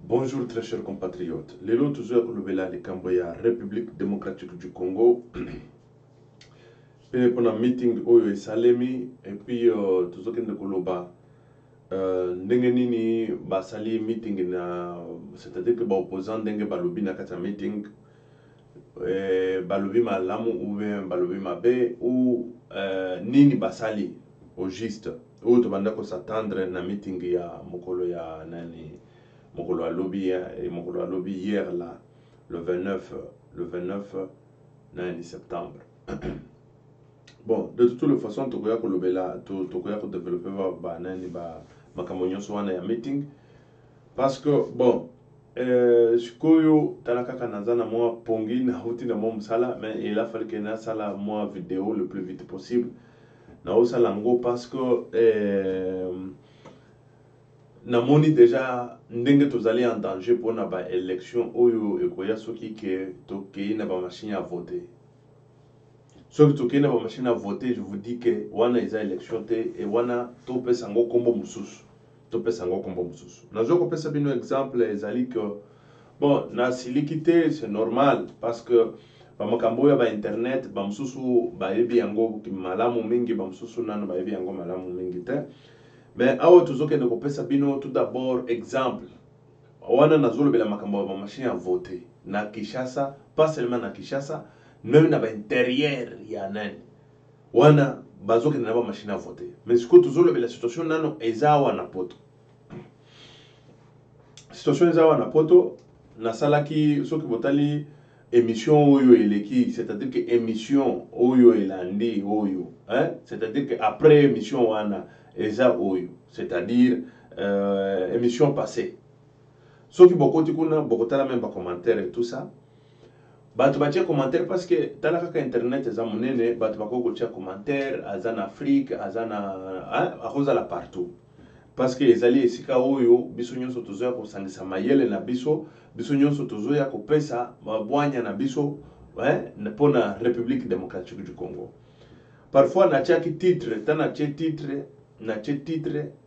Bonjour très chers compatriotes. Lelo toujours kulubela le Camboya, République démocratique du Congo. Puis pendant meeting oyo esalemi et puis toujours kende koloba ndenge nini basali meeting na, c'est-à-dire que ba opposant ndenge balobi na kata meeting balobi malamu ou bien balobi mabe ou nini basali au juste ou to banda ko s'attendre na meeting ya mokolo ya nani mokolo lobby hier là le 29 septembre. Bon, de toute façon, tu peux développer makambo nyonso wana ya meeting parce que bon sikoyo talaka nazana moi pongi na huti na mo msala, mais il a fallu que na sala moi vidéo le plus vite possible na osala ngo parce que namoni déjà ndenge tozali en danger pour na ba élection oyo ekoya soki ke tokei na ba machine à voter. Soki tokei na ba machine à voter, je vous dis que wana eza élection te et wana topesa ngo kombo mususu. Topesa ngo kombo mususu. Nazo kopesa bino exemple ezali que bon na silikité c'est normal parce que ba makambo ya ba internet ba mususu ba yebi yango malamu mingi ba mususu nano ba yebi yango malamu mingi te. Mais awa tozokende kopesa bino tout d'abord exemple wana nazolobela makambo ya machine à voter na Kinshasa, pas seulement na Kinshasa, même na ba intérieur ya nani wana bazokende na ba machine à voter. Mais siko tozolobela situation nano eza wana poto, situation eza wana poto na salaki soki botali émission oyo eleki, c'est-à-dire que émission oyo elandi oyo hein, c'est-à-dire que après émission wana eza oyo, c'est-à-dire émission passée soki bokoti kuna bokotala même ba commentaire et tout ça bato batia commentaire parce que talaka ka internet eza monene bato bakoko tia commentaire aza na Afrique aza na akoza la partout parce que ezali esika oyo biso nyonso tozoya kosangisa mayele na biso nyonso tozoya kopesa mabwanya na biso pona République démocratique du Congo. Parfois na tiaki titre tana titre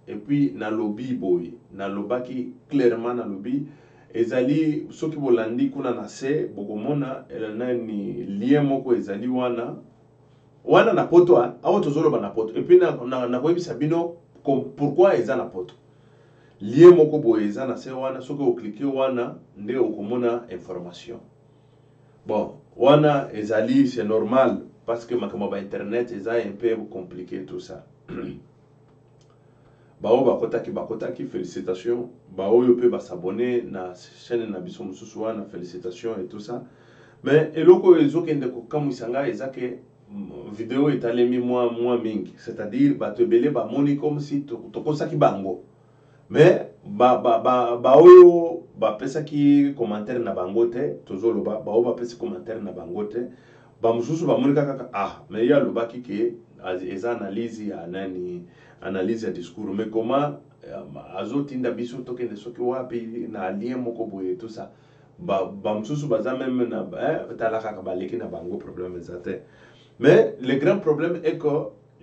et puis na lobby boy na lobaki clairement na lobby ezali soki bolandi kuna na se bokomona nani lien moko ezali wana na poto awo tozoloba na poto et puis na koyebisa bino pourquoi eza na poto lien moko boye eza na se wana soki okliquer wana nde okomona information. Bon wana ezali c'est normal parce que makambo ba internet eza un peu compliqué tout ça. Bao bakotaki félicitations bao yo pe s'abonner na chaîne na biso mususu wana félicitations et tout ça. Mais eloko ezokende ko kamusanga ezake vidéo etalemi moi mingi, c'est-à-dire bato belé ba moni comme si tokosaki bango, mais oyo ba pesaki commentaire na bango te tozoloba bao ba pesi commentaire na bango te ba mususu ba moni kaka mais ya lobaki ke eza analyse ya nani analyse ya discours, mais comment azotinda biso tokende soki wapi na lien moko boye tout ça ba mususu baza même na talaka ka baleki na bango problème ezate. Mais le grand problème est que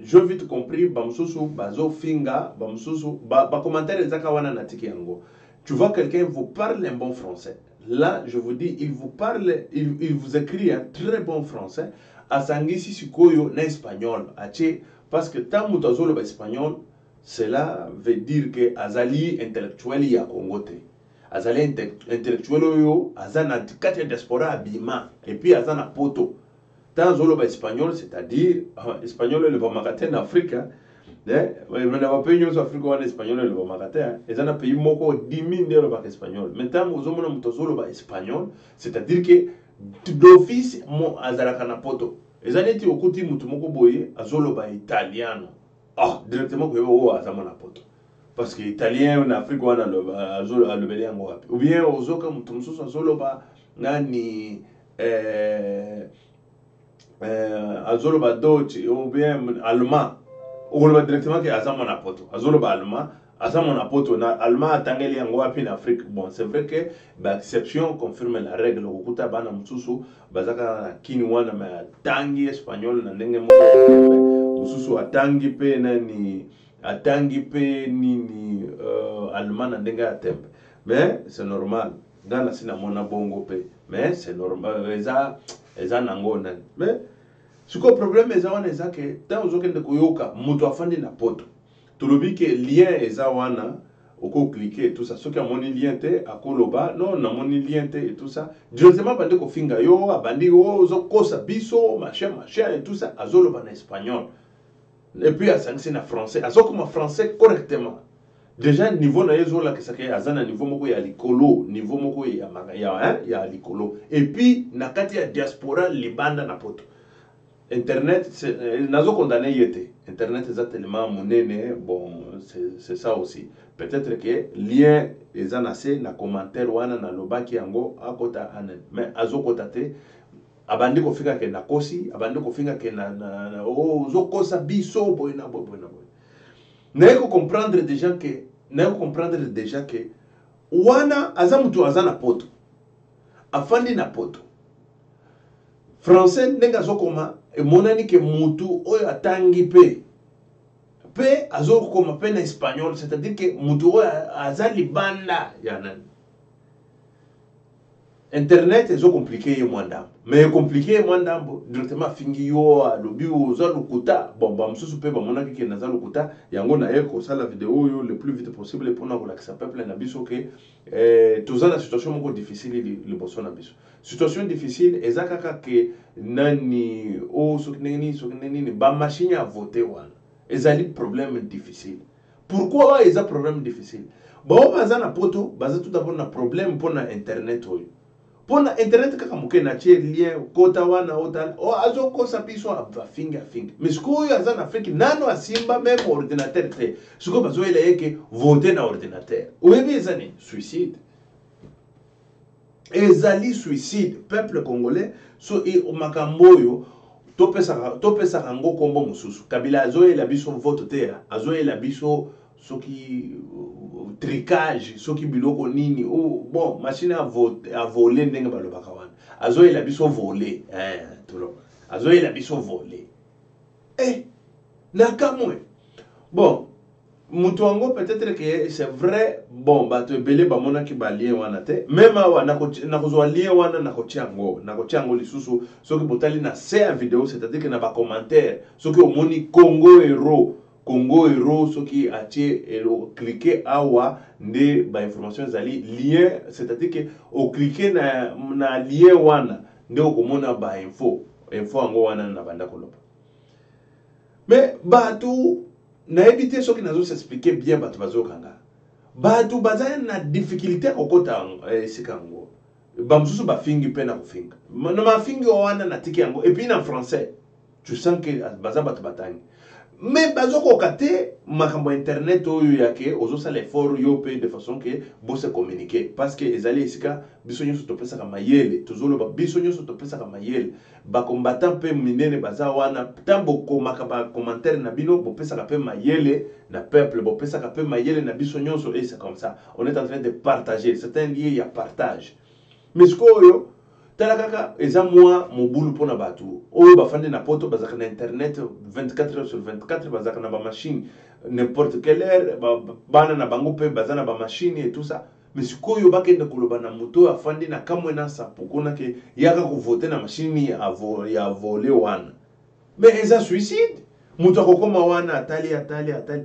je vite compris ba mususu bazo finga ba mususu ba commentaire ezaka wana na tiki yango. Tu vois quelqu'un vous parle un bon français, là je vous dis il vous parle, il vous écrit un très bon français asangisi sikoyo na espagnol ache, parce que tant mutazolo ba espagnol cela veut dire que azali intellectuel ya Congo te, azali intellectuel oyo azana kati diaspora abima et puis azana poto tant zolo ba espagnol, c'est-à-dire espagnol le ba makate en Afrique mais na ba pays nyonso Afrique wana espagnol le ba makate ezana pays moko 10,000 ndelo ba espagnol. Maintenant ozomona mutazolo ba espagnol, c'est-à-dire que d'office mo azalaka na poto ezaneti okuti mutu moko boye azolo ba italiano directement ko yebo azama na poto, parce que italien na Afrique wana azolo alobeli yango wapi, ou bien ozoka mutu mususu azolo ba nani azolo ba Deutsch ou bien allemand oloba directement que azama na poto azolo ba allemand azama na poto na allemand atangeli yango wapi na Afrique. Bon c'est vrai que ba exception confirme la règle, okuta bana mususu bazaka na kini wana ma tangi espagnol na ndenge moko mususu atangi pe nani atangi pe nini allemand na ndenge atembe. mais c'est normal ngana sina mona bongo pe mais c'est normal eza nango nani mais siko problème eza wana eza ke tant ozokende koyoka mutu afandi na poto tolobi ke lien eza wana oko cliquer tout ça soki amoni lien te akoloba non namoni lien te et tout ça directement bande ko finga yo abandi o ozokosa biso machin et tout ça azoloba na espagnol et puis asangisi na français azokoma français correctement déjà niveau na yezo la kesake azana niveau moko ya likolo niveau moko ya likolo et puis na kati ya diaspora libanda na poto internet nazo condamné yete internet est tellement monene bon c'est ça aussi peut-être que lien eza na se na commentaire wana na lobaki yango akota anen mais azokota te abandi kofika ke na kosi abandi kofika ke na zokosa biso boyna boyna na ko comprendre déjà que wana azamutu azana poto afandi na poto français ndenge azokoma emonani ke mutu oyo atangi pe azokoma pe na espagnol c'est-à-dire que mutu oyo aza libanda ya nani internet ezo compliqué ye mwandambo mais compliqué ye mwandambo directement fingi yo alobi oza lokuta bon bamosusu pe bamonaki ke naza lokuta yango na ye kosala video oyo le plus vite possible mpona kolakisa peuple na biso ke toza na situation moko difficile liboso na biso situation difficile eza kaka ke nani soki ndenge nini bamashine ya vote wana ezali problème difficile pourquoi eza problème difficile bao baza na poto baza tout d'abord na problème mpona internet oyo mpona internet kaka moke na tie lien kota wana otala azokosa biso afinga mais sikoyo aza na afrique nano asimba même ordinateur te sikoyo bazoyela ye ke vote na ordinateur oyebi eza ni suicide ezali suicide peuple congolais so makambo oyo topesaka yango kombo mosusu kabila azoyela biso vote te azoyela biso soki tricage soki biloko nini bon machine a voler ndenge balobaka wana azoyela biso voler tolo azoyela biso voler nakamwe bon mutu wango peut-être que c'est vrai bon bato ebele bamonaki balien wana te même awa nakozwa lien wana nakotia yango lisusu soki botali na se ya video c'est-à-dire que na bacommentaire soki omoni Congo Hero soki atie cliquer awa nde ba information ezali lien c'est-à-dire que o cliquer na lien wana nde okomona ba info yango wana na banda koloba mais bato na éviter soki nazo s'expliquer bien bato bazokanga bato baza na difficulté kokota sikango bamususu bafingi pe na kofinga na mafingi wana na tiki yango et puis na français tu sens que baza bato batangi mais bazoko kate makambo internet oyo yake ozosala effort yo pe de façon que bo se communiquer parce que ezali esika biso nyonso topesaka mayele tozoloba biso nyonso topesaka mayele bakombatant pe minene baza wana tambo komaka ba commentaire na bino bopesaka pe mayele na peuple bopesaka pe mayele na biso nyonso et c'est comme ça on est en train de partager c'est un lien ya partage mais ce oyo tala kaka eza mwa mobulu pona batu oyo bafandi na poto bazaka na internet 24 heures sur 24 bazaka na ba machine n'importe quelle heure bana na bango pe bazana ba machine et tout ça mais sikoyo bakende koloba na moto afandi na kamwe na sapo kona ke yaka ko voter na machine ya voler wana mais eza suicide moto akokoma wana atali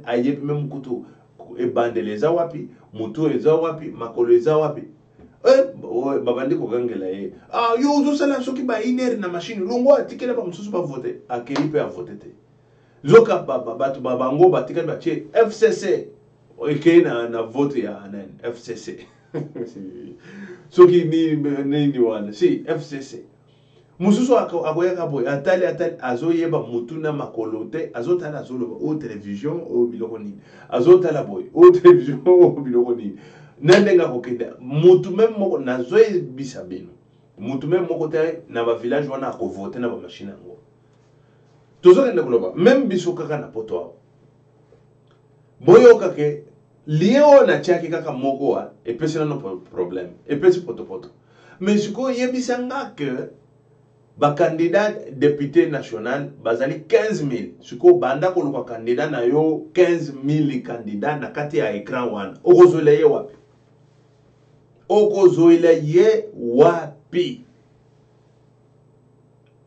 ayebi même kutu ebandele eza wapi moto eza wapi makolo eza wapi babandi kokangela ye yo ozosala soki ba iner na machine longo atikela ba mosusu ba voter akei pe a voter te zoka bato babango batikali batie FCC ekei na vote ya FCC soki ni wana si FCC mususu akoyaka boy atali azoyeba mutuna makolo te azotala azoloba o television o biloko nini azotala boy o television o biloko nini nandenga kokenda mutu même moko nazoyebisa bino mutu même moko te na ba village wana akovote na ba machine yango tozokende koloba même biso kaka na poto awo boyoka ke lien na tiaki kaka moko wa epesi nano problème epesi poto mais siko yebisanga que ba candidat député national bazali 15,000 siko banda koluka candidat na yo 15,000 candidat na kati ya écran wana okozole ye wapi okozoela ye wapi.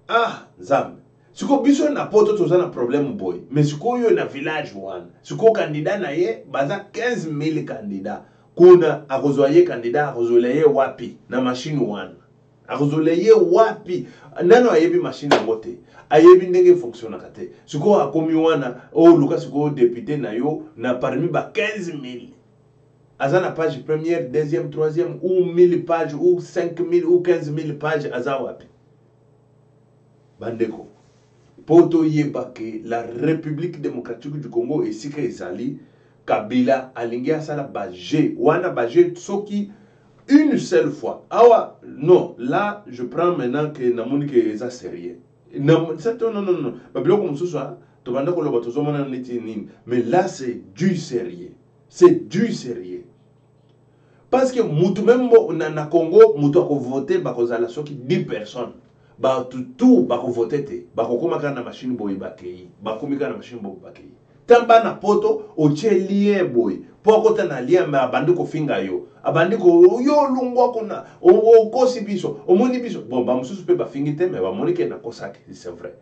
Ah, Zam. Siko biso na poto toza na problème boy. Mais siko yo na village wana. Siko candidat na ye baza 15,000 candidats. Kuna akozwa ye candidat akozwela ye wapi na machine wana. Akozwela ye wapi. Nano ayebi machine yango te. Ayebi ndenge fonctionnaka te. Siko akomi wana o luka siko député na yo na parmi ba 15,000. Aza na page première, deuxième, troisième ou 1000 pages ou 5,000 ou 15,000 pages aza wapi. Bandeko. Poto yeba ke la République démocratique du Congo et sika ezali Kabila alingi asala baje wana baje soki une seule fois. Awa non, là je prends maintenant que namoni ke eza sérieux. Non non. Babiloko mususu to banda ko loba tozomona neti nini. Mais là c'est du sérieux. C'est du sérieux. Parce que mutu membo na Congo mutu ako voter bakozala soki 10 personnes. Ba tout bako voter te bako komaka na machine boy bakei bakomika na machine boy bakei tamba na poto oche lien boy poko ta na lien ma abandi ko finga yo abandi ko yo lungwa kuna o kosi biso omoni biso bon ba mususu pe ba fingi te mais ba monike na kosaki c'est vrai.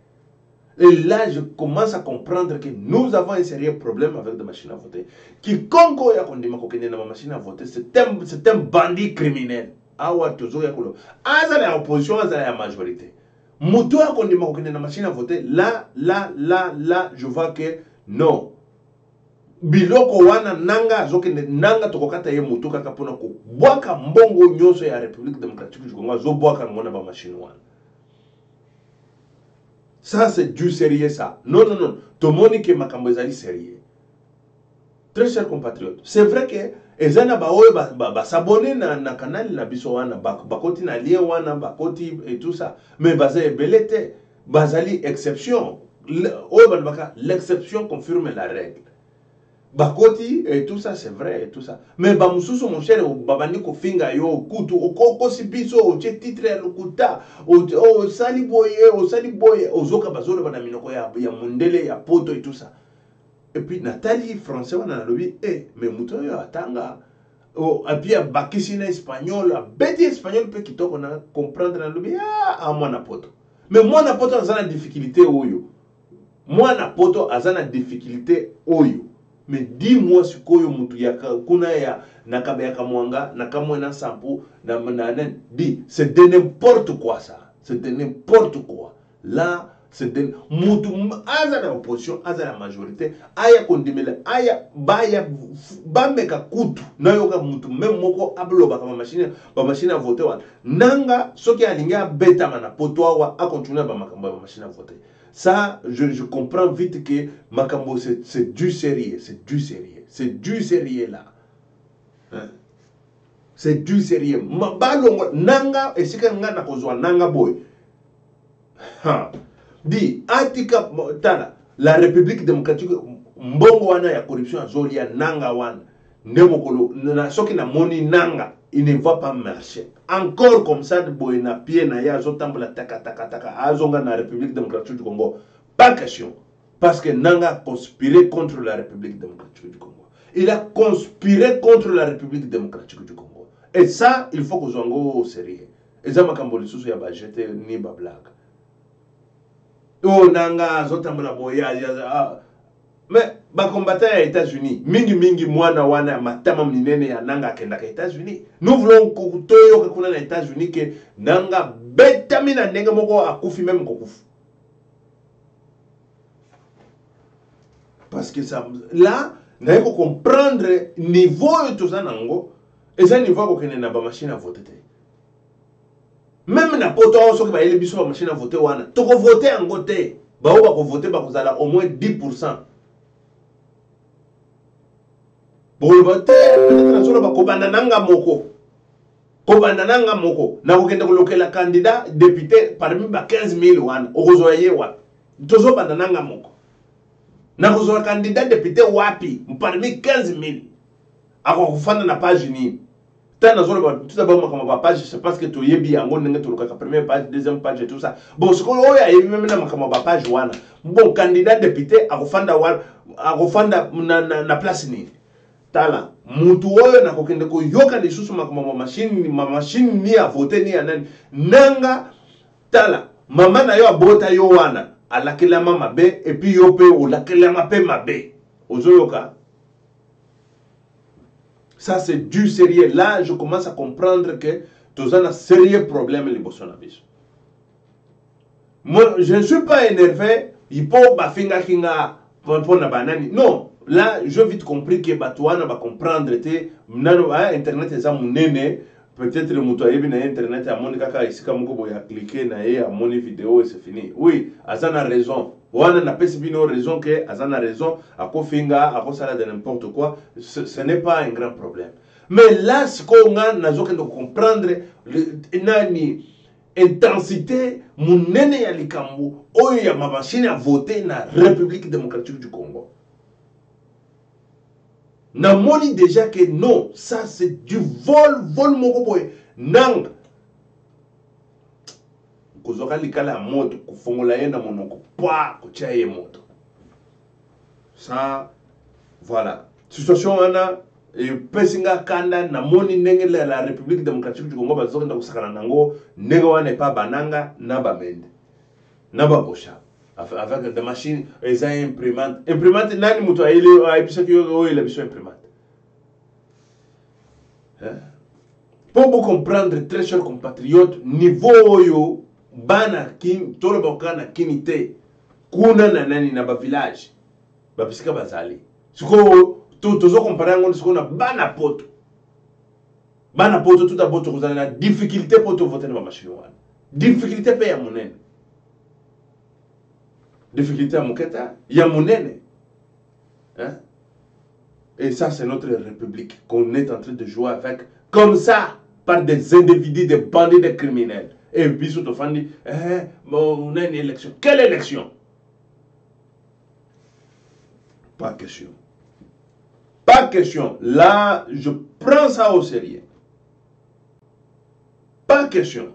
Et là je commence à comprendre que nous avons un sérieux problème avec des machines à voter. Quiconque ya kondima ko kende na machine à voter c'est un bandit criminel. Awa tozo ya kolo aza la opposition aza la majorité muto ya kondima ko kende na machine à voter là je vois que non biloko wana nanga zokende nanga tokokata ye muto kaka pona ko bwaka mbongo nyoso ya République démocratique du Congo zo bwaka ngona ba machine wana. Ça c'est du sérieux ça. Non to moni ke makambo ezali sérieux. Très chers compatriotes, c'est vrai que ezana ba oyo ba s'abonner na canal na biso wana bakoti na lien wana bakoti et tout ça, mais baza ebelete bazali exception oyo baka l'exception confirme la règle. Bakoti et tout ça c'est vrai et tout ça, mais ba mususu mon cher babandi ko finga yo kutu okoko si biso o titre ya lokuta o sali boye ozoka bazolo bana minoko ya mundele ya poto et tout ça. Et puis Nathalie français on a lobby mais muto yo atanga et puis bakisi na espagnol beti espagnol pe kitoko na comprendre na lobby mwana poto mais mwana poto azana difficulté oyo mwana poto azana difficulté oyo mais dis-moi sikoyo mutu ya kuna ya nakabe ya kamwanga nakamwena sampu na di c'est de n'importe quoi ça, c'est de n'importe quoi là. C'est de mutu aza na opposition aza la majorité aya kondimela aya baya bameka kutu nayoka mutu même moko abloba kama machine à voter wa nanga soki alinga betama na poto wa a continuer ba makambo ba machine à voter. Ça je comprends vite que makambo c'est du sérieux, c'est du sérieux là. Hein? C'est du sérieux. Balongo nanga esika nga na kozwa nanga boy. Ha. Di atika tala la République démocratique mbongo wana ya corruption azolia nanga wana ndemokolo na soki na moni nanga il ne va pas marcher encore comme ça de boy na pied na ya azotambola taka azonga na République démocratique du Congo pas question parce que nanga a conspiré contre la République démocratique du Congo. Il a conspiré contre la République démocratique du Congo et ça il faut que zongo au sérieux et ça makambo lisusu ya bajete ni ba blague. Oh nanga zotambola boya mais ba combattant aux États-Unis mingi mwana wana matama minene ya nanga kenda ka États-Unis. Nous voulons que toyo kuna na États-Unis que nanga betamina ndenge moko akufi même kokufu. Parce que ça là na ko comprendre niveau to zanango et ça niveau ko kenena ba machine à voter. Même na poto soki ba ele biso ba machine à voter wana to ko voter en côté ba o ba ko voter ba kozala au moins 10%. Bon le voter peut-être solo ba ko banda nanga moko na ko kende ko lokela candidat député parmi ba 15,000 wana o kozoye wa tozo banda nanga moko na kozoa candidat député wapi parmi 15,000 ako kufanda na page ni. Tant tout d'abord ma page c'est parce que tu yebi yango ndenge to lokaka première page deuxième page et tout ça bon ce qu'on oya yebi même na ma page wana bon candidat député akofanda na place ni tala mutu oyo na kokende ko yoka lisusu makama machine ni a voter ni anani nanga tala mama na yo abota yo wana alakelama mabe et puis yo pe olakelama pe mabe ozoyoka. Ça c'est du sérieux. Là je commence à comprendre que tu as un sérieux problème liboso na biso. Moi je ne suis pas énervé, il faut bafinga kinga pour na banani. Non, là j'ai vite compris que batouana va comprendre te nano internet eza munene. Peut-être le moto ayebi na internet a moni kaka isika moko boya cliquer na ye a moni vidéo et c'est fini. Oui, azana raison. Wana na pesi bino raison que azana raison ako finga ako sala de n'importe quoi, ce n'est pas un grand problème. Mais là ce qu'on a nazoke de comprendre nani intensité munene ya likambo oyo ya machine à voter na République démocratique du Congo. Na moni déjà que non, ça c'est du vol moko boy. Nang kozoka likala moto kufongola yenda monoko pa kotia ye moto. Ça voilà. Situation wana et pesinga kanda na moni ndenge la République démocratique du Congo bazoka na kusakana nango ndenge wana pa bananga na bamende. Na babosha. Avec des machines, ils ont imprimante. Imprimante, nani muto aile aibisa kiyo il a besoin imprimante. Pour vous comprendre, très chers compatriotes, niveau yo bana kin tolo bakana kinite kuna na nani na ba village ba bisika bazali. Siko tozo comparer ngo siko na bana poto. Bana poto tout d'abord to kozana na difficulté pour te voter na machine wana. Difficulté pe ya monene. Difficulté à Mouketa, il y a Mounene. Hein? Et ça, c'est notre république qu'on est en train de jouer avec, comme ça, par des individus, des bandits, des criminels. Et puis, tout le monde dit, on a une élection. Quelle élection? Pas question. Pas question. Là, je prends ça au sérieux. Pas question.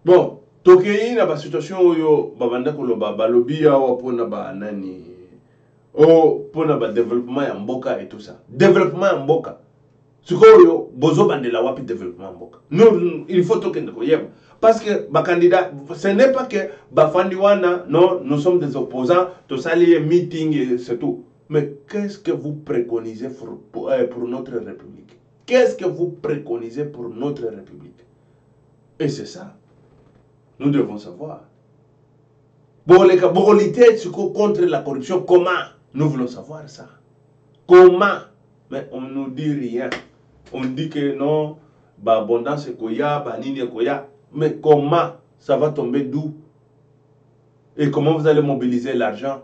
Bon. Tokei na ba situation oyo babanda koloba balobi awa pona ba nani pona ba développement ya mboka et tout ça. Développement ya mboka. Sikoyo bozo bandela wapi développement ya mboka. Nous il faut tokende ko yeba parce que ba candidat ce n'est pas que ba fandi wana non nous sommes des opposants to sali meeting et c'est tout. Mais qu'est-ce que vous préconisez pour notre république? Qu'est-ce que vous préconisez pour notre république? Et c'est ça. Nous devons savoir. Contre la corruption, comment? Nous voulons savoir ça. Comment? Mais on ne nous dit rien. On dit que non, abondance est koya, nini est koya. Mais comment? Ça va tomber d'où? Et comment vous allez mobiliser l'argent?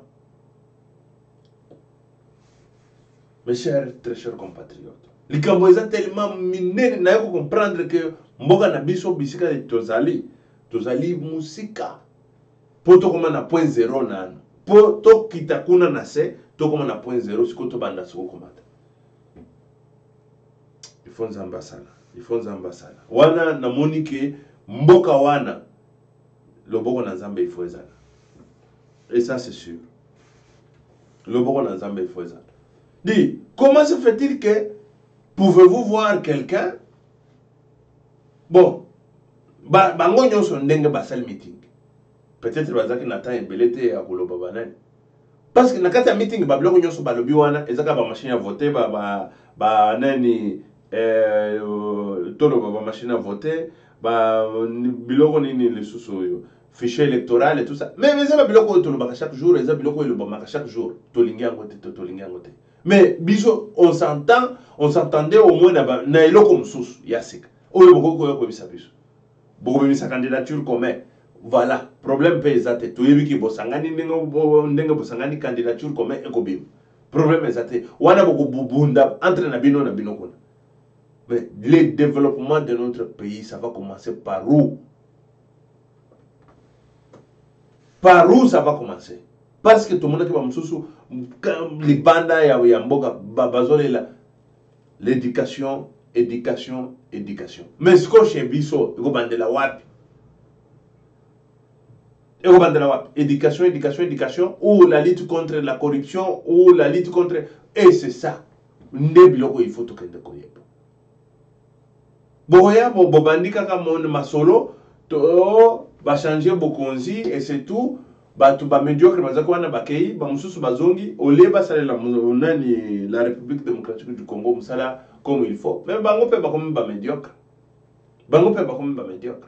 Mes chers, très chers compatriotes, les Cambodgiens tellement minés, n'a pas comprendre que Mboga na biso bisika de tozali. Tozali musika poto koma na point zéro nano poto kitakuna na se to koma na point zéro siko to banda siko komata il faut nzamba sana wana na monike mboka wana loboko na nzambe il faut ezala et ça c'est sûr loboko na nzambe il faut ezala dit comment se fait-il que pouvez-vous voir quelqu'un bon bango nyonso ndenge basal meeting peut-être bazaki na temps ebelete ya koloba banani parce que na kati ya meeting babiloko nyonso balobi wana ezaka ba machine à voter ba nani tolo ba machine à voter ba biloko nini lisusu oyo fichier électoral et tout ça mais ezaba biloko tolo ba chaque jour ezaba biloko elobamaka chaque jour tolingi yango te mais biso on s'entendait au moins na eloko mosusu ya sika oyo boko ko bisa biso beaucoup de sa candidature commun voilà problème pesate to yebiki bosangani ndenge bosangani candidature commun ekobim problème pesate wana beaucoup bunda entre na bino kuna mais le développement de notre pays ça va commencer par où ça va commencer parce que tout le monde qui va msusu libanda ya mboka bazolela l'éducation mais ce que chez biso eko bandela wapi Éducation, éducation, éducation, ou la lutte contre la corruption, ou la lutte contre... Et c'est ça. Il faut tout que Boya, bobandi kaka mon masolo, to ba changer bokonzi et c'est tout. Ba tu ba médiocre bazako wana bakei, ba mususu bazongi, ole ba sala la République démocratique du Congo musala comme il faut. Même bango pe ba comme ba médiocre. Bango pe ba comme ba médiocre.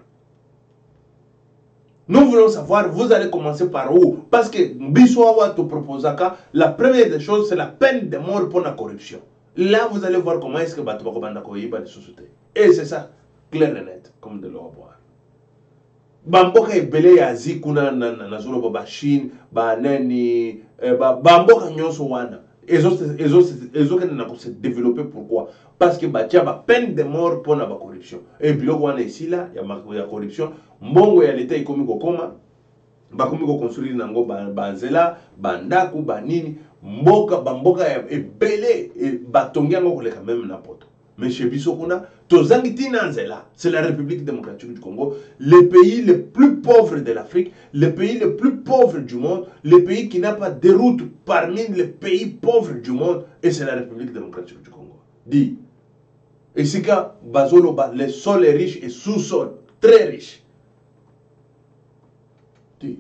Nous voulons savoir, vous allez commencer par où? Parce que Biswawa te proposaka, la première des choses, c'est la peine de mort pour la corruption. Là, vous allez voir comment est-ce que Batouba Banda Koyiba les sociétés. Et c'est ça, clair et net, comme de l'eau à boire. Bamboka est belé ya zikuna na zolo ba Chine, ba nani, bamboka nyonso wana. Ils ont se développer pourquoi? Parce que batia ba peine de mort pour la corruption. Et biloko wana ici là, il y a corruption. Mbongo ya l'état ikomi kokoma, bakomi ko construire nango banzela, bandaku, banini, bamboka ya ebele e batongi yango koleka même na poto. Mais chez Bissokuna, tozangi tinanzela, c'est la République démocratique du Congo, le pays le plus pauvre de l'Afrique, le pays le plus pauvre du monde, le pays qui n'a pas de route parmi les pays pauvres du monde, et c'est la République démocratique du Congo. Dit. Et c'est que Bazoloba, le sol est riche et sous-sol, très riche. Dit.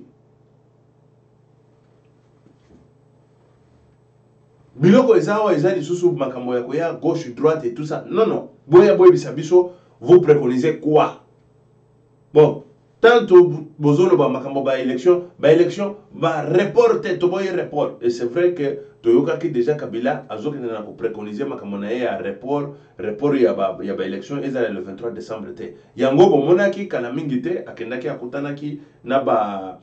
Biloko ezawa ezali susu makambo ya koya gauche droite et tout ça. Non non. Boya boya bisabiso, vous préconisez quoi? Bon, tant bozolo ba makambo ba élection, ba report to boye report. Et c'est vrai que Toyoka qui déjà Kabila azoki na ko préconiser makambo na ya report ya ba élection ezali le 23 décembre té. Yango bo monaki kana mingi té akendaki akutanaki na ba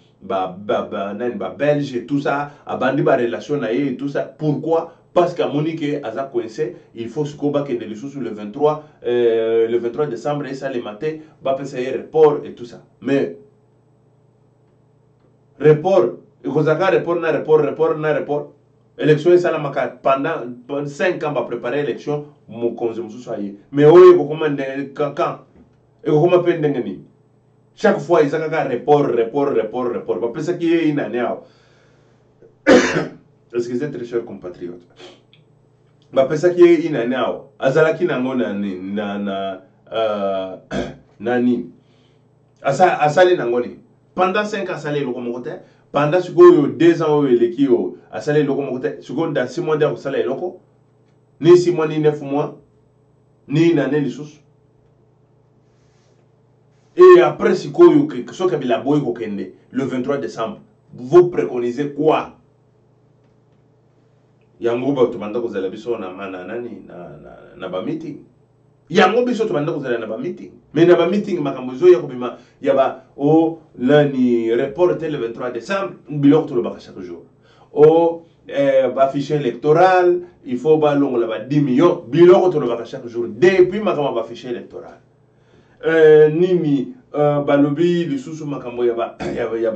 Belge et tout ça, abandi ba relation na et tout ça. Pourquoi? Parce qu'à Monique Aza coincé, il faut se combattre le 23 décembre et ça le matin, va passer report et tout ça. Mais report, il faut report. Élection et ça la maka pendant 5 ans va préparer l'élection, mon conseil soyez. Mais oui, il faut commander quand et comment peine chaque fois ils ont report. Va penser qu'il y a une année. Excusez très chers compatriotes. Ma pesa qui est inanao. Azalaki nango nani. Asali nangoni. Pendant 5 ans, asali lokomokote. Pendant 2 ans, eleki asali lokomokote. Dans 6 mois, asali loko. Ni 6 mois, ni 9 mois. Ni une année, sous. Et après, si le 23 décembre, vous préconisez quoi? Yango ba tumanda ko zala biso na ba meeting. Yango biso tumanda ko zala na ba meeting. Mais na ba meeting makambozo ya kubima ya ba lani report le 23 décembre, biloko to le ba chaque jour. Ba fichier électoral, il faut ba longo la ba 10 millions, biloko to le ba chaque jour depuis makama ba fichier électoral. Nimi balobi lisusu makambo ya ba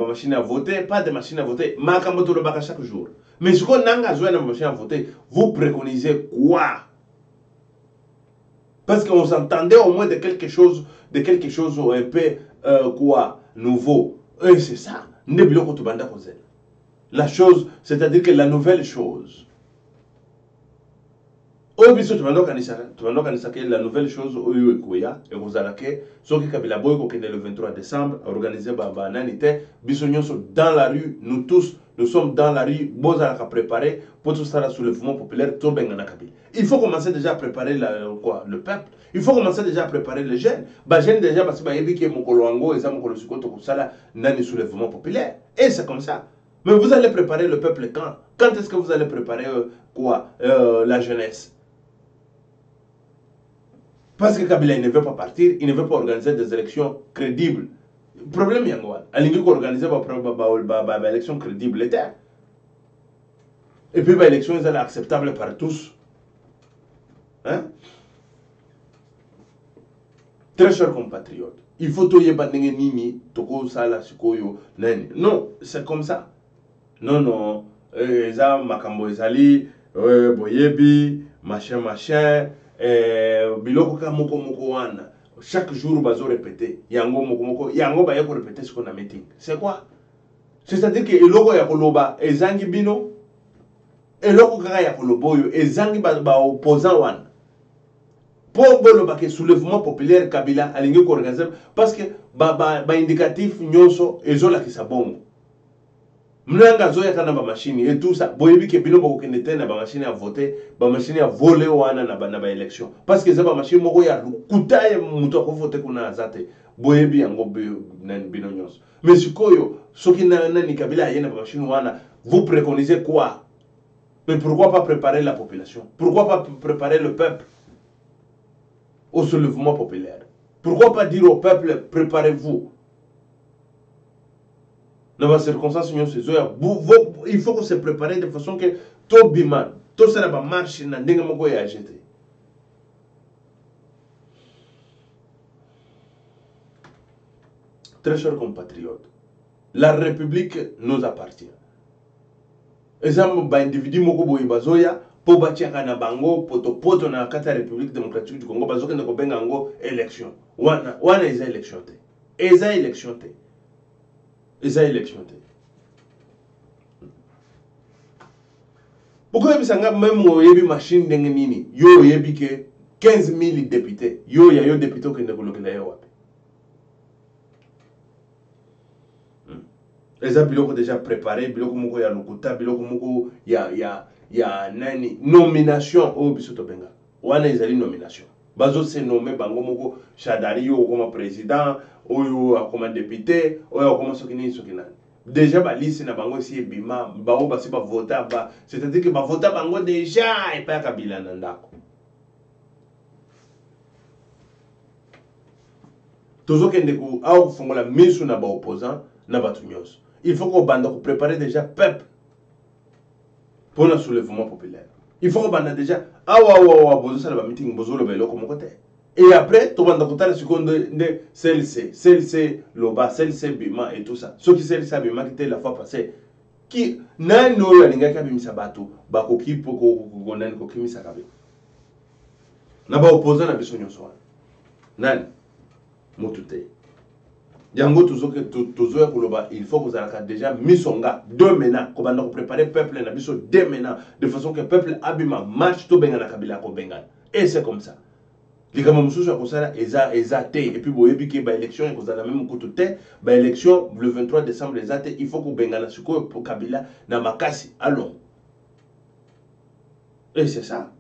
machine à voter, pas de machine à voter, makambo to le ba chaque jour. Mais ce qu'on a besoin de machine à voter, vous préconisez quoi? Parce qu'on s'entendait au moins de quelque chose un peu quoi nouveau. Et c'est ça. La chose, c'est-à-dire que la nouvelle chose. La nouvelle chose, et vous allez ce qui est le 23 décembre, organiser dans la rue, nous tous, nous sommes dans la rue, Bozaraka préparé pour tout ça, le soulèvement populaire, il faut commencer déjà à préparer le peuple, il faut commencer déjà à préparer les jeunes. Les jeunes déjà, parce que le soulèvement populaire. Et c'est comme ça. Mais vous allez préparer le peuple quand? Quand est-ce que vous allez préparer la jeunesse? Parce que Kabila il ne veut pas partir, il ne veut pas organiser des élections crédibles. Le problème est quoi? Il veut organiser des élections crédibles. Et puis les élections sont acceptables par tous. Hein? Très chers compatriotes, il faut que nimi toko sala sikoyo nani. Non, c'est comme ça. Non, eza makambo ezali boyebi machin. Biloko ka moko wana chaque jour bazo répéter yango moko yango ba yako répéter ce qu'on a meeting. C'est quoi? c'est-à-dire que eloko ya koloba ezangi bino eloko kaka ya koloba oyo ezangi ba opposant wana pour boloba ke soulèvement populaire Kabila alingi ko organiser parce que ba indicatif nyonso ezolakisa bongo mnanga zoya kana ba machine et tout ça boyebi ke bino boko kende te na ba machine à voter ba machine à voler wana na ba élection parce que za ba machine moko ya kutaye muto ko voter kuna azate boyebi yango bino nyonso mais sikoyo soki nani Kabila ayena ba machine wana vous préconisez quoi? Mais pourquoi pas préparer la population? Pourquoi pas préparer le peuple au soulèvement populaire? Pourquoi pas dire au peuple, préparez-vous? Dans la circonstance, il faut qu'on se prépare de façon que tout bima, tout ça va marcher dans le monde et agiter. Très chers compatriotes, la République nous appartient. Exemple, ba individu moko boye bazoya po batiaka na bango poto na kata République démocratique du Congo bazoka ndeko benga ngo élection. Wana eza élection te. Eza élection te. Eza élection te. Pourquoi bisanga même oyebi machine ndenge nini? Yo oyebi ke 15 000 députés. Yo ya yo député ko ndeko lokela yo wapi? Les biloko déjà préparé, biloko moko ya lokuta, biloko moko ya nani nomination au bisoto benga. Wana ezali nomination. Bazo se nommé bango moko Shadari yo comme président, oyo comme député, oyo comme sokini sokinani. Déjà ba liste na bango si bima, ba ba si ba voter ba, c'est-à-dire que ba voter bango déjà et pas Kabila nandako. Tozo kende ku au fongola misu na ba opposant na batu nyonso. Il faut qu'on bande préparer déjà peuple pour le soulèvement populaire. Il faut qu'on bande déjà bozo ça va meeting bozo le belo comme côté. Et après tout bande côté la seconde de CLC loba CLC bima et tout ça. Ceux qui CLC bima qui était la fois passée qui nan no ya linga ka bimisa bato ba ko ki ko nan ko kimisa ka be. Na ba opposant na biso nyonso. Nan motute. Yango tozo ya koloba il faut que vous ayez déjà misonga deux mena ko banda ko préparer peuple na biso deux mena de façon que peuple abima marche to benga na Kabila ko benga et c'est comme ça likama mususu ko sala eza te et puis boyebi ke ba élection ko zala même kutu te ba élection le 23 décembre les ate il faut ko benga na siko pour Kabila na makasi allons et c'est ça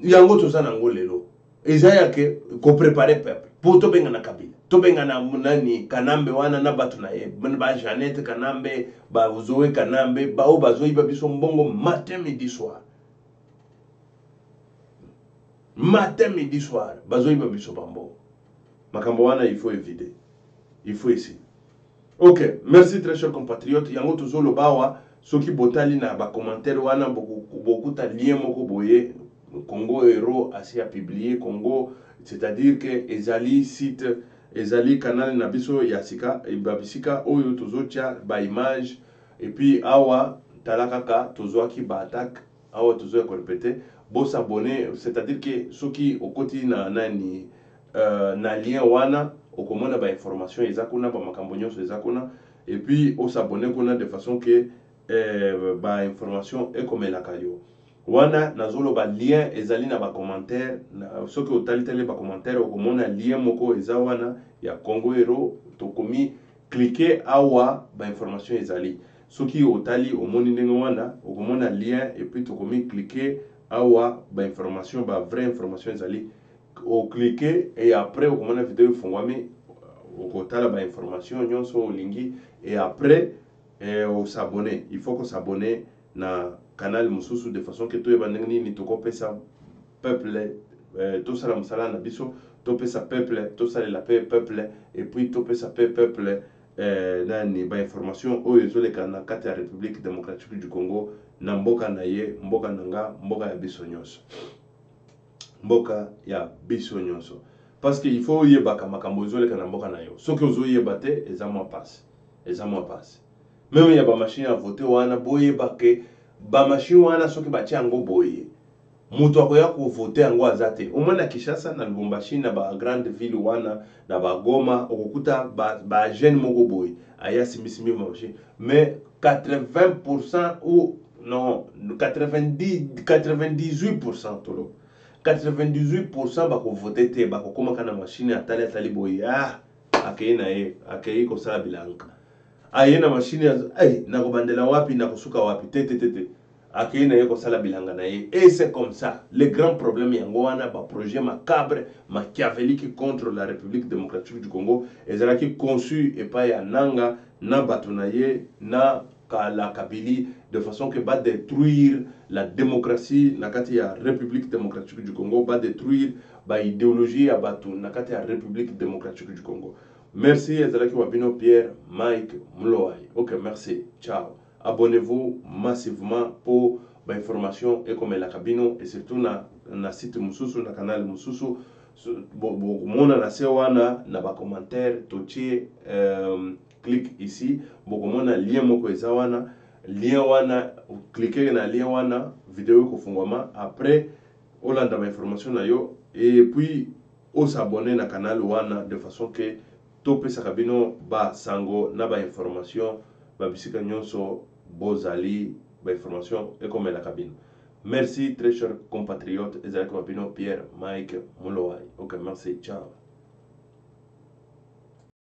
yango to sana ngolelo ezaya ke ko préparer peuple pour to benga na Kabila to benga na munani Kanambe wana na batu na ye ba Jeannette Kanambe ba Zoé Kanambe ba o bazoyi ba biso mbongo matin midi soir bazoyi ba biso bambo makambo wana il faut éviter il faut essayer. OK, merci très chers compatriotes yango tozo lo bawa soki botali na ba commentaire wana beaucoup ta lien moko boye Congo Héros assez à publier Congo, c'est-à-dire que ezali site ezali canal na biso yasika et babisika oyo tozotia ba image et puis awa talakaka tozoaki ba attaque awa tozo ko répéter bo s'abonner, c'est-à-dire que soki okoti na nani na lien wana okomona ba information ezakuna ba makambo nyonso ezakuna et puis o s'abonner kuna de façon que ba information ekomelaka yo wana nazolo ba lien ezali na ba commentaire soki otalitele ba commentaire okomona lien moko eza wana ya Congo Héros tokomi cliquer awa ba information ezali soki otali omoni ndenge wana okomona lien et puis tokomi cliquer awa ba information ba vraie information ezali o cliquer et après okomona vidéo fongwami okotala ba information nyonso olingi et après on s'abonner il faut qu'on s'abonner na canal mususu de façon que tout ebandengni ni tokopesa peuple tout ça la musala na biso topesa peuple tout ça la paix peuple et puis topesa paix peuple nani ba information oyo ezoleka na kati ya République démocratique du Congo na mboka na ye mboka nanga mboka ya biso nyonso mboka ya biso nyonso parce que il faut yebaka makambo ezoleka na mboka na yo soki ozoyeba te eza moi passe même ya ba machine à voter wana boyeba ke ba machine wana soki batia ngo boye moto akoya ko voter yango azate au moins na Kinshasa na Lubumbashi na ba grande ville wana na ba Goma okukuta ba jeune moko boy aya simisimi machine mais 80% ou non 98% tolo 98% bako voter te bako koma kana machine atali boy akei na ye akei ko sala bilanga aye na machine ay na kobandela wapi na kosuka wapi te akei na ye ko sala bilanga na ye et c'est comme ça le grand problème yango wana ba projet macabre machiavélique contre la République démocratique du Congo ezalaki conçu et pas ya nanga na bato na ye na la Kabylie de façon que va détruire la démocratie na kati ya République démocratique du Congo, va détruire ba idéologie ya bato na kati ya République démocratique du Congo. Merci ezalaki wabino Pierre Mike Mloai. OK, merci. Ciao. Abonnez-vous massivement pour ba information et comme la cabino et surtout na site mususu na canal mususu mona na sewana na ba commentaire totie clique ici bokomona lien moko eza wana lien wana cliquer na lien wana vidéo kofungwama après olanda ba information na yo et puis s'abonner na canal wana de façon que topesaka bino ba sango na ba information ba bisika nyonso bozali ba information ekomela bino. Merci très chers compatriotes ezalaki wabino Pierre Mike Moloai. OK, merci, ciao.